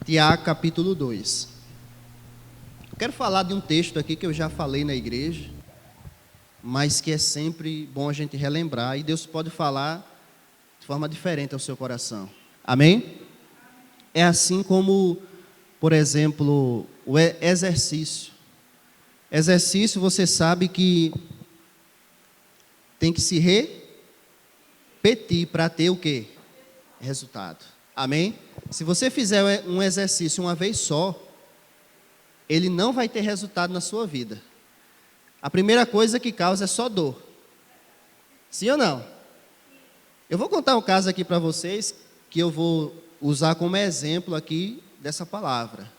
Tiago, capítulo 2. Eu quero falar de um texto aqui que eu já falei na igreja, mas que é sempre bom a gente relembrar, e Deus pode falar de forma diferente ao seu coração. Amém? É assim como, por exemplo, o exercício. Exercício, você sabe que tem que se repetir para ter o quê? Resultado. Amém? Se você fizer um exercício uma vez só, ele não vai ter resultado na sua vida. A primeira coisa que causa é só dor. Sim ou não? Eu vou contar um caso aqui para vocês, que eu vou usar como exemplo aqui dessa palavra.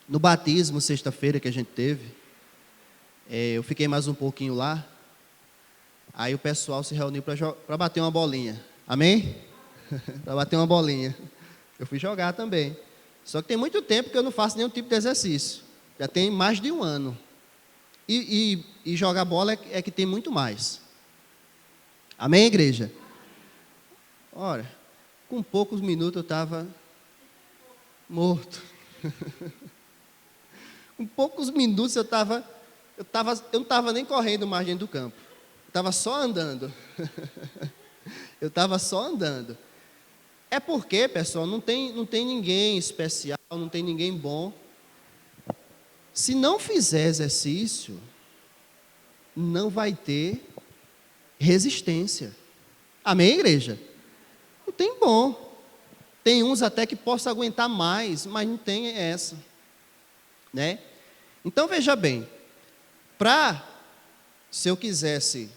No batismo, sexta-feira que a gente teve, eu fiquei mais um pouquinho lá, aí o pessoal se reuniu para bater uma bolinha. Amém? Para bater uma bolinha. Eu fui jogar também. Só que tem muito tempo que eu não faço nenhum tipo de exercício. Já tem mais de um ano. E jogar bola é que tem muito mais. Amém, igreja? Ora, com poucos minutos eu estava morto. Com poucos minutos eu não estava nem correndo mais dentro do campo. Eu estava só andando. Eu estava só andando. É porque, pessoal, não tem ninguém especial, não tem ninguém bom. Se não fizer exercício, não vai ter resistência. Amém, igreja? Não tem bom. Tem uns até que possa aguentar mais, mas não tem essa, né? Então, veja bem, se eu quisesse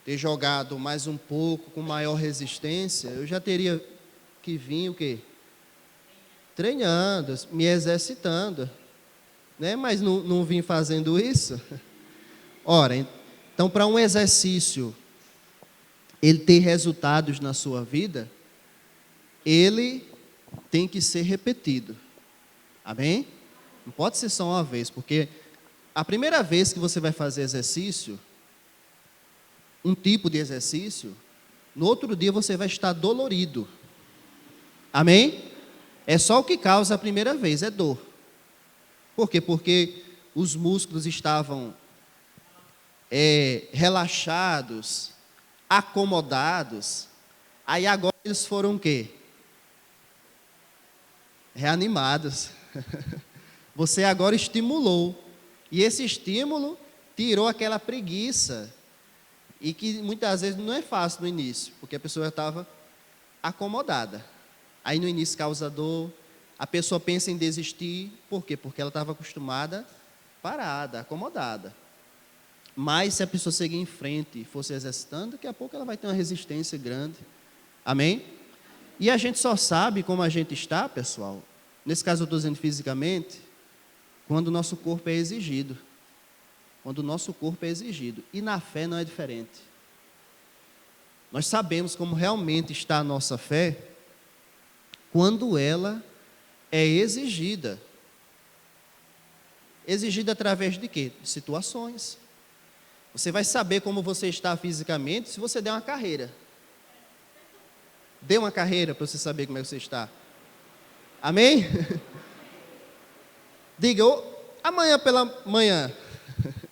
ter jogado mais um pouco, com maior resistência, eu já teria que vir o quê? Treinando, me exercitando, né? Mas não vim fazendo isso. Ora, então para um exercício, ele ter resultados na sua vida, ele tem que ser repetido. Amém? Não pode ser só uma vez, porque a primeira vez que você vai fazer exercício, um tipo de exercício, no outro dia você vai estar dolorido. Amém? É só o que causa a primeira vez, é dor. Por quê? Porque os músculos estavam relaxados, acomodados. Aí agora eles foram o quê? Reanimados. Você agora estimulou. E esse estímulo tirou aquela preguiça. E que muitas vezes não é fácil no início, porque a pessoa estava acomodada. Aí no início causa dor, a pessoa pensa em desistir. Por quê? Porque ela estava acostumada, parada, acomodada. Mas se a pessoa seguir em frente e for se exercitando, daqui a pouco ela vai ter uma resistência grande. Amém? E a gente só sabe como a gente está, pessoal, nesse caso eu estou dizendo fisicamente, quando o nosso corpo é exigido. Quando o nosso corpo é exigido. E na fé não é diferente. Nós sabemos como realmente está a nossa fé quando ela é exigida. Exigida através de quê? De situações. Você vai saber como você está fisicamente se você der uma carreira. Dê uma carreira para você saber como é que você está. Amém? Diga, amanhã pela manhã.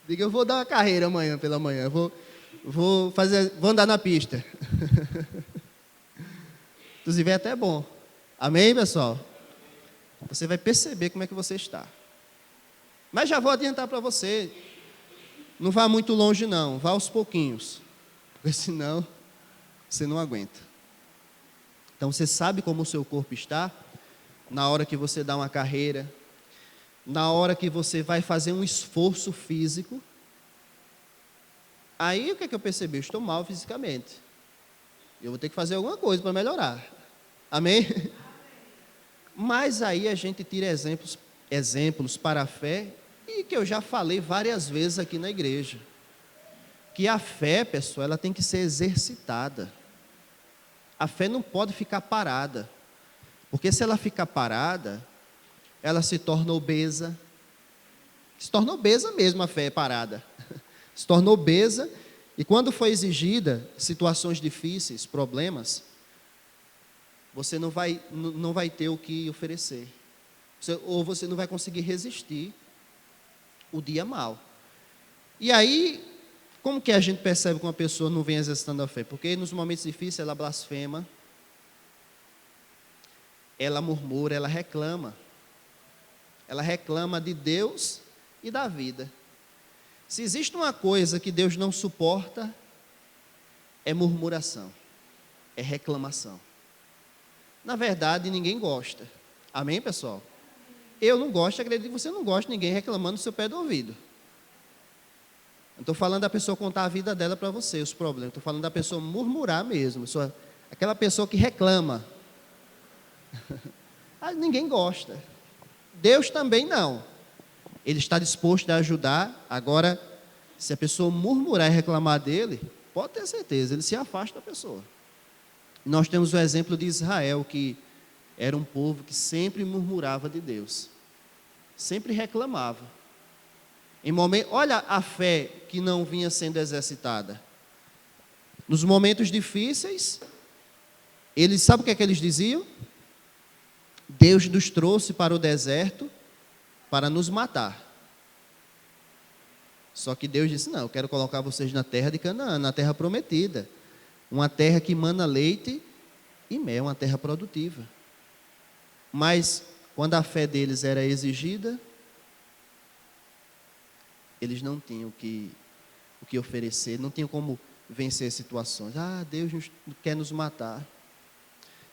Diga, eu vou dar uma carreira amanhã pela manhã. Vou andar na pista. Inclusive é até bom. Amém, pessoal? Você vai perceber como é que você está. Mas já vou adiantar para você. Não vá muito longe não, vá aos pouquinhos. Porque senão você não aguenta. Então você sabe como o seu corpo está na hora que você dá uma carreira, na hora que você vai fazer um esforço físico. Aí o que é que eu percebi? Eu estou mal fisicamente. Eu vou ter que fazer alguma coisa para melhorar. Amém? Mas aí a gente tira exemplos para a fé, e que eu já falei várias vezes aqui na igreja. Que a fé, pessoal, ela tem que ser exercitada. A fé não pode ficar parada. Porque se ela ficar parada, ela se torna obesa. Se torna obesa mesmo a fé parada. Se torna obesa, e quando for exigida situações difíceis, problemas, você não vai ter o que oferecer. Ou você não vai conseguir resistir o dia mal. E aí, como que a gente percebe que uma pessoa não vem exercitando a fé? Porque nos momentos difíceis ela blasfema, ela murmura, ela reclama. Ela reclama de Deus e da vida. Se existe uma coisa que Deus não suporta, é murmuração, é reclamação. Na verdade, ninguém gosta. Amém, pessoal? Eu não gosto, acredito que você não gosta de ninguém reclamando no seu pé do ouvido. Não estou falando da pessoa contar a vida dela para você, os problemas. Estou falando da pessoa murmurar mesmo. Aquela pessoa que reclama. Ninguém gosta. Deus também não. Ele está disposto a ajudar. Agora, se a pessoa murmurar e reclamar dele, pode ter certeza, ele se afasta da pessoa. Nós temos o exemplo de Israel, que era um povo que sempre murmurava de Deus. Sempre reclamava. Olha a fé que não vinha sendo exercitada. Nos momentos difíceis, sabe o que é que eles diziam? Deus nos trouxe para o deserto para nos matar. Só que Deus disse, não, eu quero colocar vocês na terra de Canaã, na terra prometida. Uma terra que mana leite e mel, uma terra produtiva. Mas, quando a fé deles era exigida, eles não tinham o que oferecer, não tinham como vencer situações. Deus quer nos matar.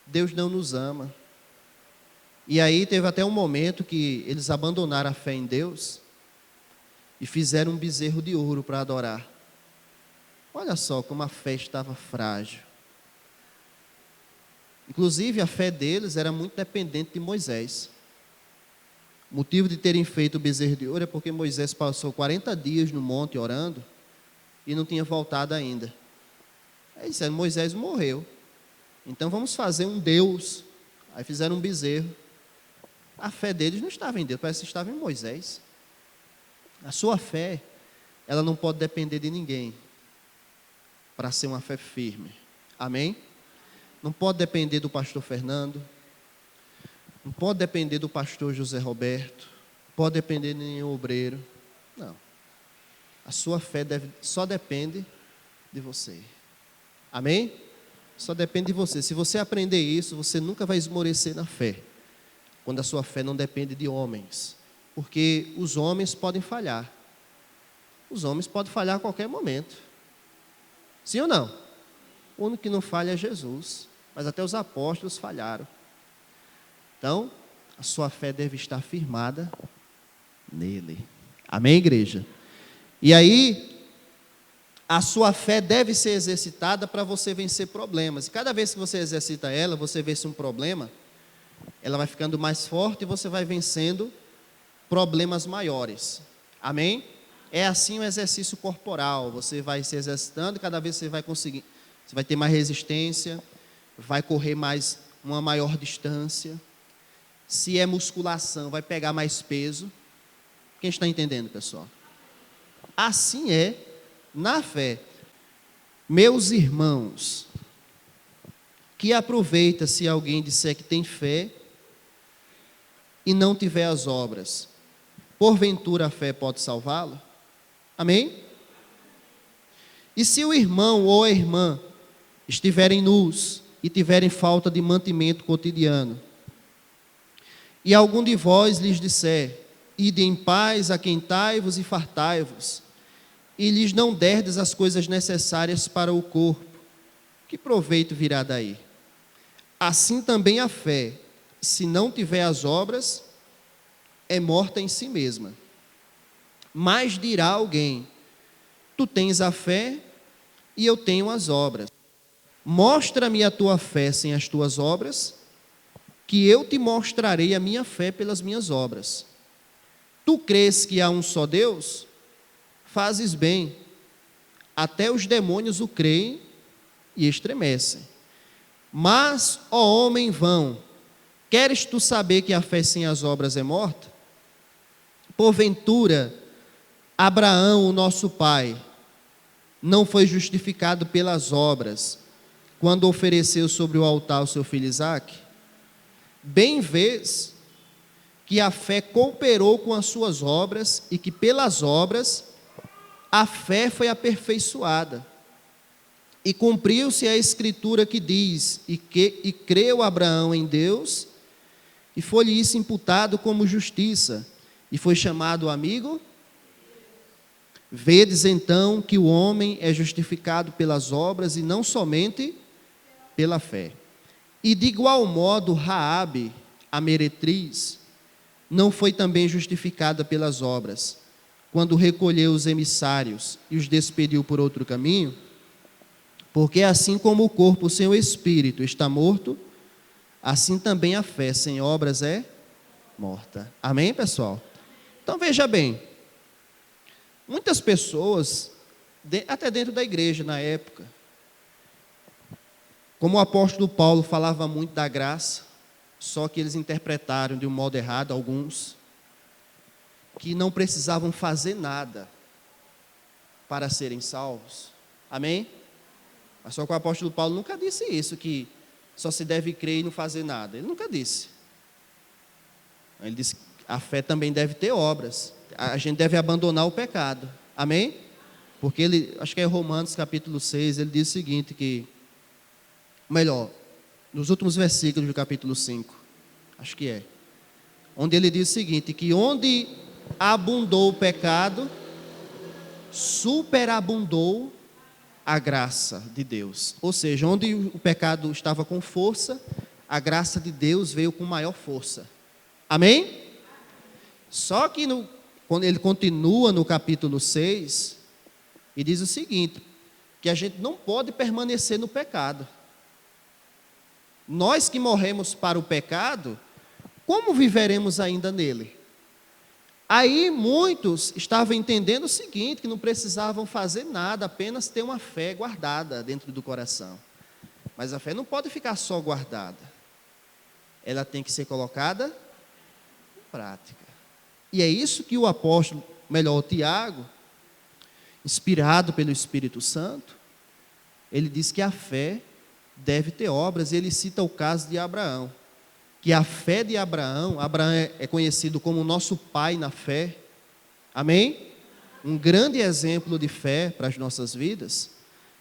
Deus não nos ama. E aí teve até um momento que eles abandonaram a fé em Deus e fizeram um bezerro de ouro para adorar. Olha só como a fé estava frágil. Inclusive a fé deles era muito dependente de Moisés. O motivo de terem feito o bezerro de ouro é porque Moisés passou 40 dias no monte orando e não tinha voltado ainda. Aí disseram, Moisés morreu, então vamos fazer um Deus. Aí fizeram um bezerro. A fé deles não estava em Deus, parece que estava em Moisés. A sua fé, ela não pode depender de ninguém para ser uma fé firme. Amém? Não pode depender do pastor Fernando, não pode depender do pastor José Roberto, não pode depender de nenhum obreiro. Não. A sua fé só depende de você. Amém? Só depende de você. Se você aprender isso, você nunca vai esmorecer na fé. Quando a sua fé não depende de homens. Porque os homens podem falhar. Os homens podem falhar a qualquer momento. Sim ou não? O único que não falha é Jesus. Mas até os apóstolos falharam. Então, a sua fé deve estar firmada nele. Amém, igreja? E aí, a sua fé deve ser exercitada para você vencer problemas. E cada vez que você exercita ela, você vence um problema, ela vai ficando mais forte e você vai vencendo problemas maiores. Amém? É assim o exercício corporal. Você vai se exercitando e cada vez você vai conseguir. Você vai ter mais resistência, vai correr uma maior distância. Se é musculação, vai pegar mais peso. Quem está entendendo, pessoal? Assim é na fé. Meus irmãos, que aproveita se alguém disser que tem fé e não tiver as obras? Porventura a fé pode salvá-lo? Amém? E se o irmão ou a irmã estiverem nus e tiverem falta de mantimento cotidiano, e algum de vós lhes disser, ide em paz, aquentai-vos e fartai-vos, e lhes não derdes as coisas necessárias para o corpo, que proveito virá daí? Assim também a fé, se não tiver as obras, é morta em si mesma. Mas dirá alguém, tu tens a fé e eu tenho as obras. Mostra-me a tua fé sem as tuas obras, que eu te mostrarei a minha fé pelas minhas obras. Tu crês que há um só Deus? Fazes bem. Até os demônios o creem e estremecem. Mas, ó homem vão, queres tu saber que a fé sem as obras é morta? Porventura, Abraão, o nosso pai, não foi justificado pelas obras, quando ofereceu sobre o altar o seu filho Isaque? Bem vês que a fé cooperou com as suas obras e que pelas obras a fé foi aperfeiçoada. E cumpriu-se a escritura que diz, e creu Abraão em Deus, e foi-lhe isso imputado como justiça, e foi chamado amigo. Vedes então que o homem é justificado pelas obras e não somente pela fé. E de igual modo Raabe, a meretriz, não foi também justificada pelas obras, quando recolheu os emissários e os despediu por outro caminho? Porque assim como o corpo sem o espírito está morto, assim também a fé sem obras é morta. Amém, pessoal? Então veja bem, muitas pessoas, até dentro da igreja na época, como o apóstolo Paulo falava muito da graça, só que eles interpretaram de um modo errado, alguns, que não precisavam fazer nada para serem salvos. Amém? Mas só que o apóstolo Paulo nunca disse isso, que só se deve crer e não fazer nada. Ele nunca disse. Ele disse que a fé também deve ter obras. A gente deve abandonar o pecado. Amém? Porque ele, acho que é Romanos capítulo 6, ele diz o seguinte, que, melhor, nos últimos versículos do capítulo 5, acho que é, onde ele diz o seguinte, que onde abundou o pecado, superabundou a graça de Deus. Ou seja, onde o pecado estava com força, a graça de Deus veio com maior força. Amém? Só que quando ele continua no capítulo 6, e diz o seguinte, que a gente não pode permanecer no pecado. Nós que morremos para o pecado, como viveremos ainda nele? Aí muitos estavam entendendo o seguinte, que não precisavam fazer nada, apenas ter uma fé guardada dentro do coração. Mas a fé não pode ficar só guardada. Ela tem que ser colocada em prática. E é isso que o apóstolo, melhor, o Tiago, inspirado pelo Espírito Santo, ele diz que a fé deve ter obras, e ele cita o caso de Abraão. Que a fé de Abraão, Abraão é conhecido como o nosso pai na fé, amém? Um grande exemplo de fé para as nossas vidas.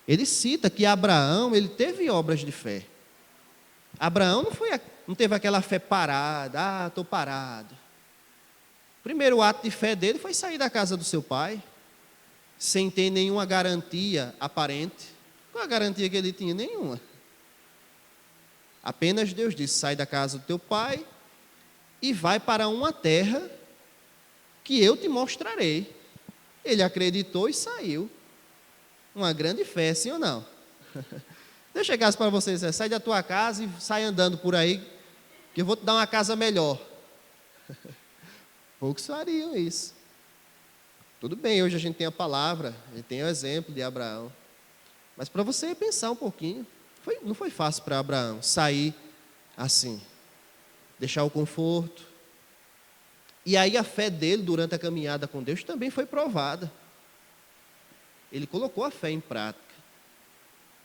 Ele cita que Abraão, ele teve obras de fé. Abraão não teve aquela fé parada, estou parado. O primeiro ato de fé dele foi sair da casa do seu pai, sem ter nenhuma garantia aparente. Qual a garantia que ele tinha? Nenhuma. Apenas Deus disse, sai da casa do teu pai e vai para uma terra que eu te mostrarei. Ele acreditou e saiu. Uma grande fé, sim ou não? Se eu chegasse para vocês, sai da tua casa e sai andando por aí, que eu vou te dar uma casa melhor. Poucos fariam isso. Tudo bem, hoje a gente tem a palavra, a gente tem o exemplo de Abraão. Mas para você pensar um pouquinho, não foi fácil para Abraão sair assim, deixar o conforto. E aí a fé dele durante a caminhada com Deus também foi provada. Ele colocou a fé em prática,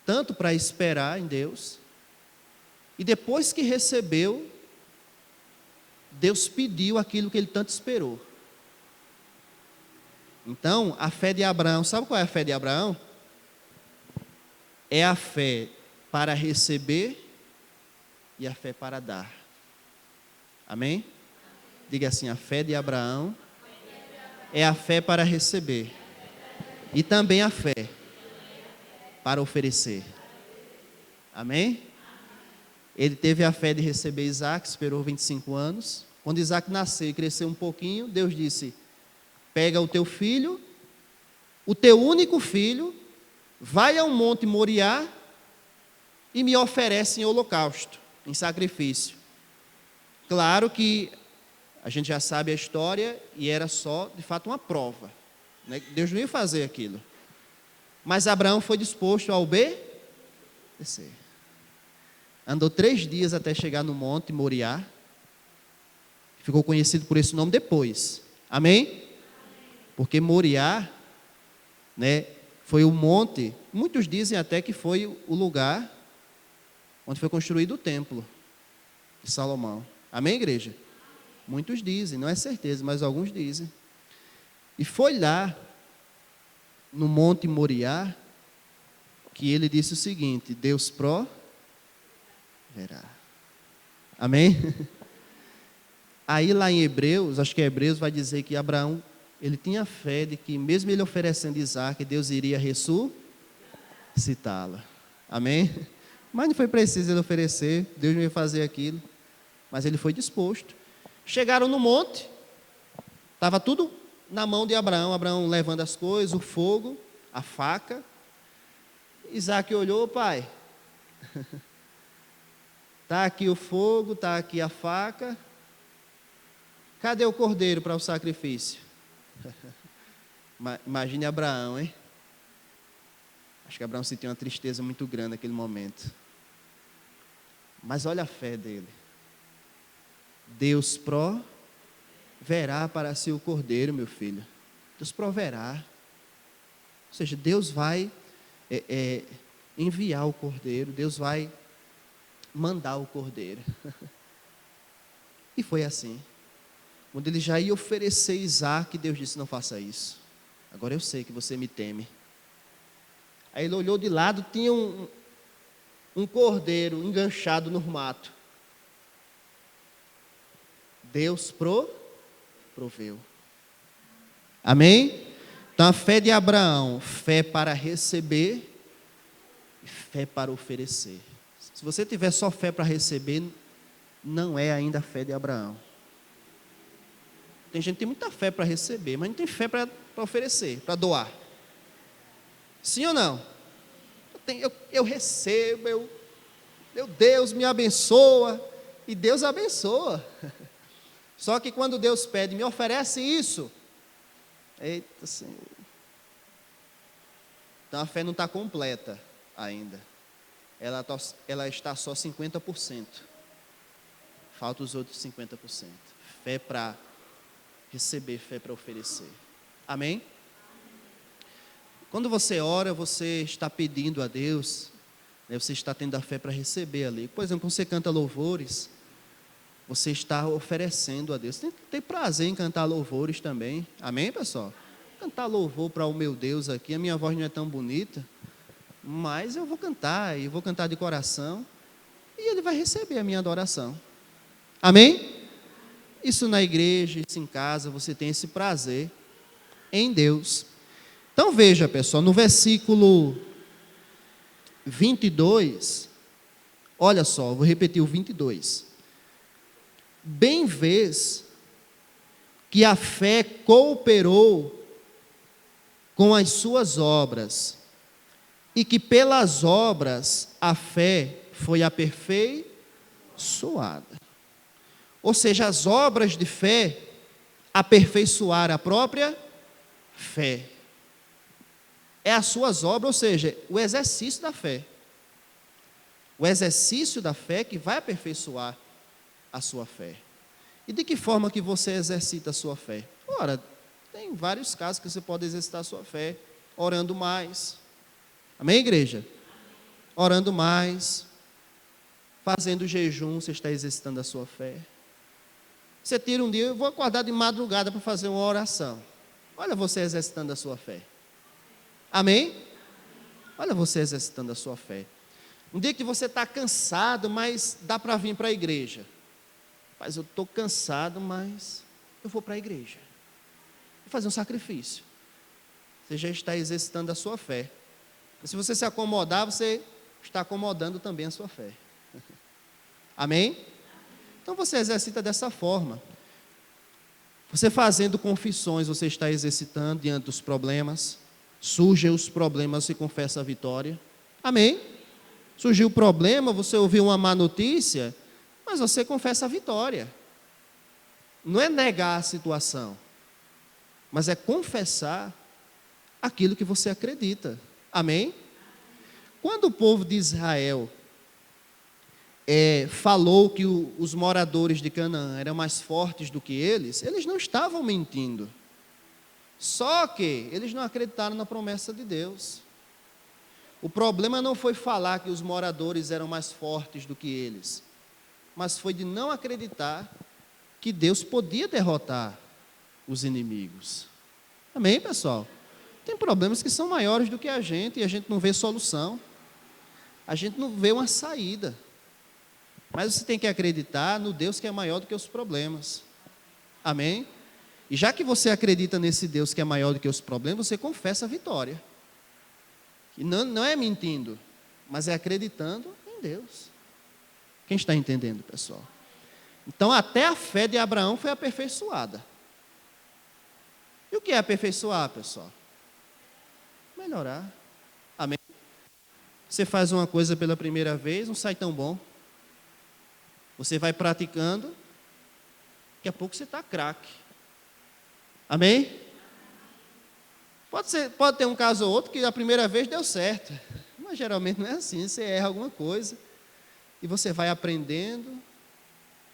tanto para esperar em Deus, e depois que recebeu, Deus pediu aquilo que ele tanto esperou. Então, a fé de Abraão, sabe qual é a fé de Abraão? É a fé para receber e a fé para dar. Amém? Diga assim, a fé de Abraão é a fé para receber e também a fé para oferecer. Amém? Ele teve a fé de receber Isaac, esperou 25 anos. Quando Isaac nasceu e cresceu um pouquinho, Deus disse, pega o teu filho, o teu único filho, vai ao monte Moriá e me oferece em holocausto, em sacrifício. Claro que a gente já sabe a história e era só, de fato, uma prova, né? Deus não ia fazer aquilo. Mas Abraão foi disposto a obedecer. Andou 3 dias até chegar no monte Moriá. Ficou conhecido por esse nome depois. Amém? Porque Moriá, né, foi o monte, muitos dizem até que foi o lugar onde foi construído o templo de Salomão. Amém, igreja? Muitos dizem, não é certeza, mas alguns dizem. E foi lá, no Monte Moriá, que ele disse o seguinte: Deus proverá. Amém? Aí lá em Hebreus, acho que Hebreus vai dizer que Abraão, ele tinha fé de que mesmo ele oferecendo Isaac, Deus iria ressuscitá-la. Amém? Mas não foi preciso ele oferecer, Deus não ia fazer aquilo, mas ele foi disposto. Chegaram no monte, estava tudo na mão de Abraão, Abraão levando as coisas, o fogo, a faca. Isaac olhou: pai, está aqui o fogo, está aqui a faca, cadê o cordeiro para o sacrifício? Imagine Abraão, hein? Acho que Abraão sentiu uma tristeza muito grande naquele momento. Mas olha a fé dele. Deus proverá para si o cordeiro, meu filho. Deus proverá. Ou seja, Deus vai enviar o cordeiro. Deus vai mandar o cordeiro. E foi assim. Quando ele já ia oferecer Isaac, Deus disse: não faça isso. Agora eu sei que você me teme. Aí ele olhou de lado, tinha um cordeiro enganchado no mato. Deus proveu. Amém? Então a fé de Abraão, fé para receber e fé para oferecer. Se você tiver só fé para receber, não é ainda a fé de Abraão. Tem gente que tem muita fé para receber, mas não tem fé para oferecer, para doar. Sim ou não? Eu recebo, Deus me abençoa, e Deus abençoa. Só que quando Deus pede, me oferece isso, eita Senhor. Então a fé não está completa ainda. Ela está só 50%. Falta os outros 50%. Fé para receber, fé para oferecer. Amém? Quando você ora, você está pedindo a Deus, né, você está tendo a fé para receber ali. Por exemplo, quando você canta louvores, você está oferecendo a Deus. Tem que ter prazer em cantar louvores também. Amém, pessoal? Cantar louvor para o meu Deus aqui. A minha voz não é tão bonita, mas eu vou cantar, e vou cantar de coração, e Ele vai receber a minha adoração. Amém? Isso na igreja, isso em casa, você tem esse prazer em Deus. Então veja, pessoal, no versículo 22, olha só, vou repetir o 22. Bem vês que a fé cooperou com as suas obras, e que pelas obras a fé foi aperfeiçoada. Ou seja, as obras de fé aperfeiçoaram a própria fé. É as suas obras, ou seja, o exercício da fé. O exercício da fé que vai aperfeiçoar a sua fé. E de que forma que você exercita a sua fé? Ora, tem vários casos que você pode exercitar a sua fé, orando mais. Amém, igreja? Orando mais, fazendo jejum, você está exercitando a sua fé. Você tira um dia, eu vou acordar de madrugada para fazer uma oração. Olha você exercitando a sua fé. Amém? Olha você exercitando a sua fé. Um dia que você está cansado, mas dá para vir para a igreja. Mas eu estou cansado, mas eu vou para a igreja. Vou fazer um sacrifício. Você já está exercitando a sua fé. E se você se acomodar, você está acomodando também a sua fé. Amém? Então você exercita dessa forma. Você fazendo confissões, você está exercitando diante dos problemas. Surgem os problemas, você confessa a vitória. Amém? Surgiu o problema, você ouviu uma má notícia, mas você confessa a vitória. Não é negar a situação, mas é confessar aquilo que você acredita. Amém? Quando o povo de Israel falou que os moradores de Canaã eram mais fortes do que eles não estavam mentindo. Só que eles não acreditaram na promessa de Deus. O problema não foi falar que os moradores eram mais fortes do que eles, mas foi de não acreditar que Deus podia derrotar os inimigos. Amém, pessoal? Tem problemas que são maiores do que a gente e a gente não vê solução. A gente não vê uma saída. Mas você tem que acreditar no Deus que é maior do que os problemas. Amém? E já que você acredita nesse Deus que é maior do que os problemas, você confessa a vitória. E não é mentindo, mas é acreditando em Deus. Quem está entendendo, pessoal? Então, até a fé de Abraão foi aperfeiçoada. E o que é aperfeiçoar, pessoal? Melhorar. Amém? Você faz uma coisa pela primeira vez, não sai tão bom. Você vai praticando, daqui a pouco você está craque. Amém? Pode ter um caso ou outro que a primeira vez deu certo, mas geralmente não é assim. Você erra alguma coisa e você vai aprendendo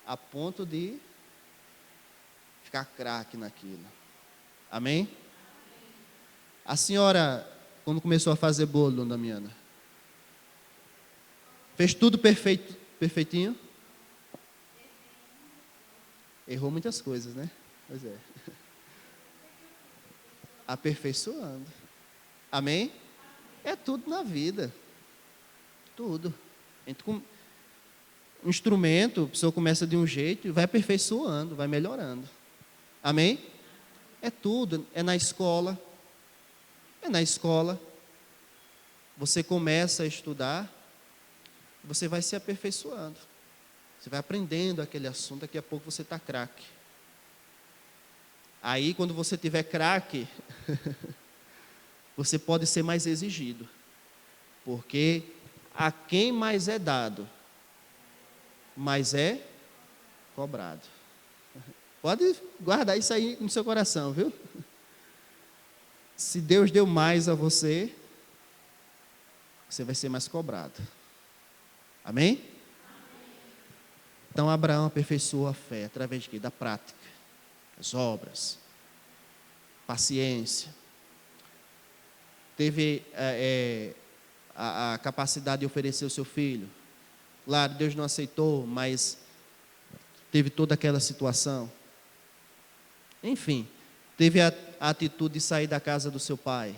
a ponto de ficar craque naquilo. Amém? A senhora, quando começou a fazer bolo, dona Damiana, fez tudo perfeito, perfeitinho? Errou muitas coisas, né? Pois é. Aperfeiçoando. Amém? É tudo na vida. Tudo. Um instrumento, a pessoa começa de um jeito e vai aperfeiçoando, vai melhorando. Amém? É tudo. É na escola. É na escola. Você começa a estudar, você vai se aperfeiçoando. Você vai aprendendo aquele assunto, daqui a pouco você está craque. Aí, quando você tiver craque, você pode ser mais exigido. Porque a quem mais é dado, mais é cobrado. Pode guardar isso aí no seu coração, viu? Se Deus deu mais a você, você vai ser mais cobrado. Amém? Então, Abraão aperfeiçoou a fé através de quê? Da prática, as obras, paciência. Teve a capacidade de oferecer o seu filho. Claro, Deus não aceitou, mas teve toda aquela situação. Enfim, teve a atitude de sair da casa do seu pai.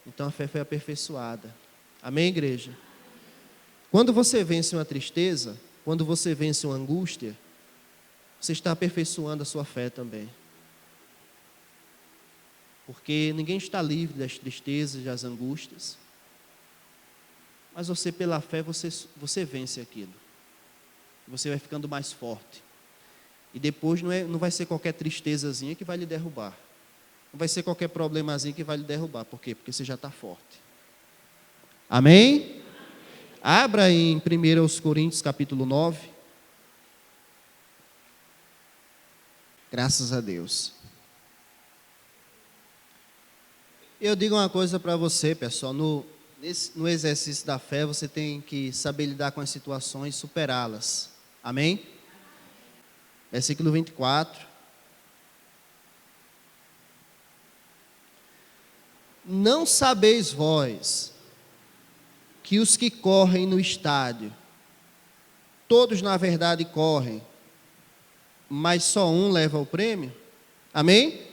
Então a fé foi aperfeiçoada. Amém, igreja? Quando você vence uma tristeza, quando você vence uma angústia, você está aperfeiçoando a sua fé também. Porque ninguém está livre das tristezas, das angústias. Mas você, pela fé, você vence aquilo. Você vai ficando mais forte. E depois não vai ser qualquer tristezazinha que vai lhe derrubar. Não vai ser qualquer problemazinho que vai lhe derrubar. Por quê? Porque você já está forte. Amém? Abra em 1 Coríntios capítulo 9. Graças a Deus. Eu digo uma coisa para você, pessoal. No exercício da fé, você tem que saber lidar com as situações e superá-las. Amém? Versículo 24. Não sabeis vós que os que correm no estádio, todos na verdade correm, mas só um leva o prêmio? Amém?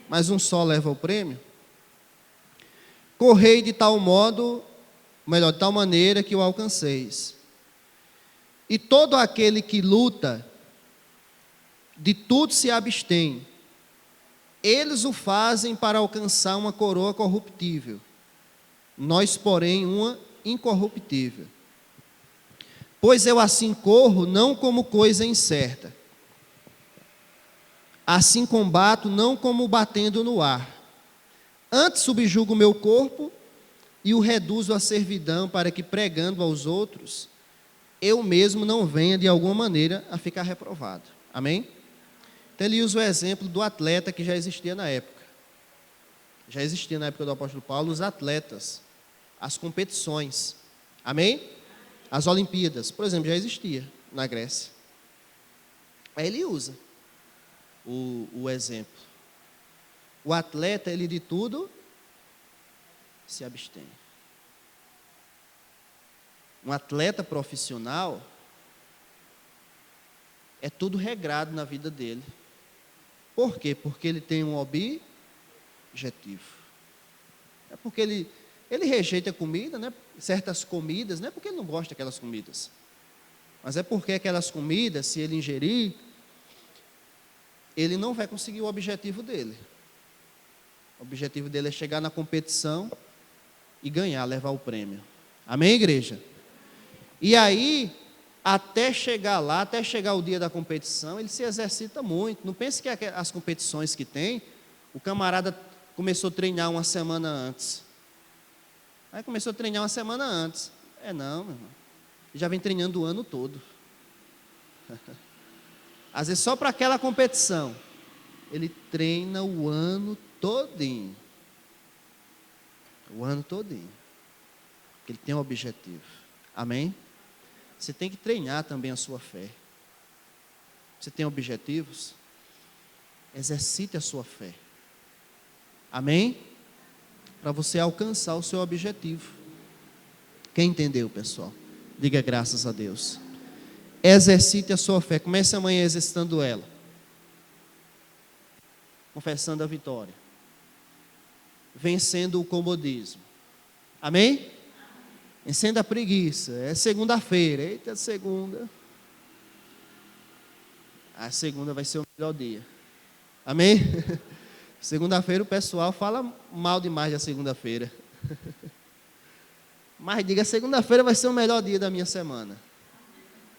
Mas um só leva o prêmio? Correi de tal modo, melhor, de tal maneira que o alcanceis. E todo aquele que luta, de tudo se abstém. Eles o fazem para alcançar uma coroa corruptível. Nós, porém, uma incorruptível. Pois eu assim corro, não como coisa incerta. Assim combato, não como batendo no ar. Antes subjugo o meu corpo e o reduzo à servidão, para que, pregando aos outros, eu mesmo não venha de alguma maneira a ficar reprovado. Amém? Então ele usa o exemplo do atleta que já existia na época. Já existia na época do apóstolo Paulo os atletas, as competições. Amém? As Olimpíadas, por exemplo, já existia na Grécia. Aí ele usa o exemplo. O atleta, ele de tudo se abstém. Um atleta profissional é tudo regrado na vida dele. Por quê? Porque ele tem um objetivo. É porque ele rejeita comida, né? Certas comidas, não é porque ele não gosta daquelas comidas, mas é porque aquelas comidas, se ele ingerir, ele não vai conseguir o objetivo dele. O objetivo dele é chegar na competição e ganhar, levar o prêmio. Amém, igreja? E aí, até chegar lá, até chegar o dia da competição, ele se exercita muito. Não pense que as competições que tem, o camarada começou a treinar uma semana antes. Aí começou a treinar uma semana antes. Não, meu irmão. Ele já vem treinando o ano todo. Às vezes só para aquela competição. Ele treina o ano todinho. O ano todinho. Porque ele tem um objetivo. Amém? Você tem que treinar também a sua fé. Você tem objetivos? Exercite a sua fé. Amém? Para você alcançar o seu objetivo. Quem entendeu, pessoal? Diga graças a Deus. Exercite a sua fé. Comece amanhã exercitando ela. Confessando a vitória. Vencendo o comodismo. Amém? Vencendo a preguiça. É segunda-feira. Eita, segunda. A segunda vai ser o melhor dia. Amém? Segunda-feira o pessoal fala mal demais da segunda-feira. Mas diga, segunda-feira vai ser o melhor dia da minha semana.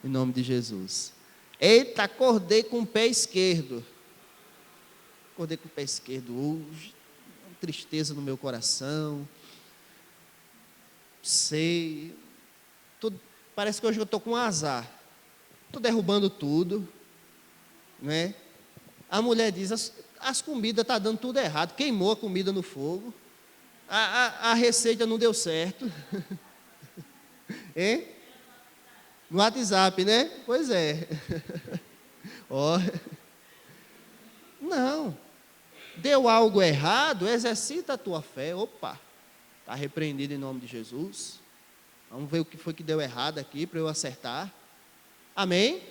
Em nome de Jesus. Eita, acordei com o pé esquerdo. Acordei com o pé esquerdo hoje. Uma tristeza no meu coração. Sei. Parece que hoje eu estou com azar. Estou derrubando tudo. Né? A mulher diz, as comidas estão dando tudo errado. Queimou a comida no fogo. A receita não deu certo. Hein? No WhatsApp, né? Pois é. Ó. Não. Deu algo errado, exercita a tua fé. Opa, está repreendido em nome de Jesus. Vamos ver o que foi que deu errado aqui para eu acertar. Amém?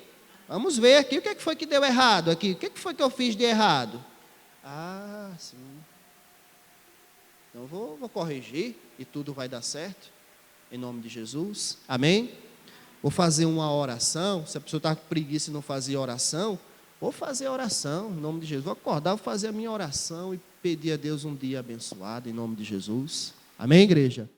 Vamos ver aqui o que foi que deu errado aqui. O que foi que eu fiz de errado? Ah, sim. Então vou corrigir e tudo vai dar certo. Em nome de Jesus. Amém? Vou fazer uma oração. Se a pessoa está com preguiça e não fazia oração, vou fazer oração em nome de Jesus. Vou acordar, vou fazer a minha oração e pedir a Deus um dia abençoado em nome de Jesus. Amém, igreja?